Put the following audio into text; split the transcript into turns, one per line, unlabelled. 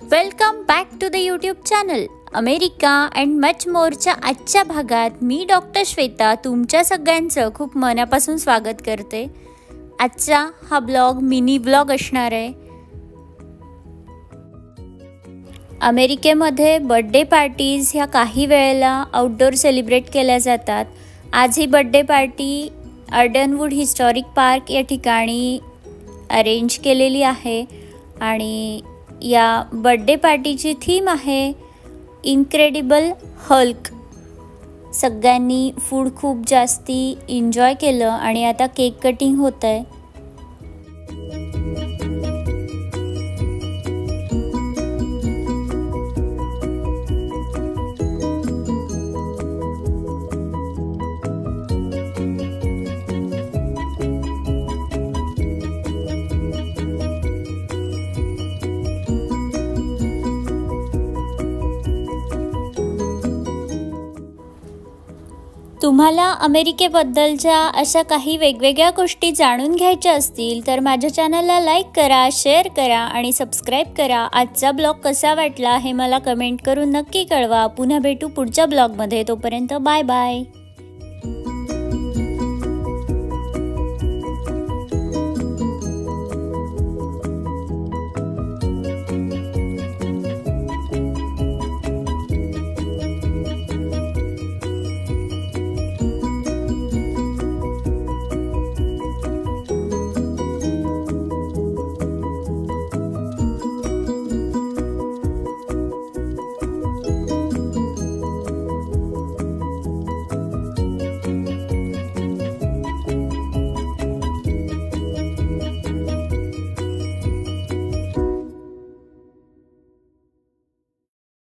Welcome back to the YouTube channel America and much मोरच्या आजच्या भागात मी डॉक्टर श्वेता तुमच्या सगळ्यांचं खूप मनापासून स्वागत करते। आजचा हा ब्लॉग मिनी ब्लॉग असणार आहे। अमेरिकेमध्ये बर्थडे पार्टीज ह्या काही वेळेला आउटडोर सेलिब्रेट केल्या जातात। आज ही बर्थडे पार्टी अर्डनवूड हिस्टॉरिक पार्क या ठिकाणी अरेंज केलेली आहे आणि या बर्थडे पार्टीची थीम आहे इनक्रेडिबल हल्क। सगळ्यांनी फूड खूप जास्ती एन्जॉय केलं आणि आता केक कटिंग होतंय। तुम्हाला अमेरिकेबद्दलच्या अशा काही वेगवेगळ्या गोष्टी जाणून घ्यायच्या असतील तर माझ्या चॅनलला लाईक करा, शेअर करा आणि सबस्क्राईब करा। आजचा ब्लॉग कसा वाटला हे मला कमेंट करून नक्की कळवा। पुन्हा भेटू पुढच्या ब्लॉगमध्ये, तोपर्यंत बाय बाय।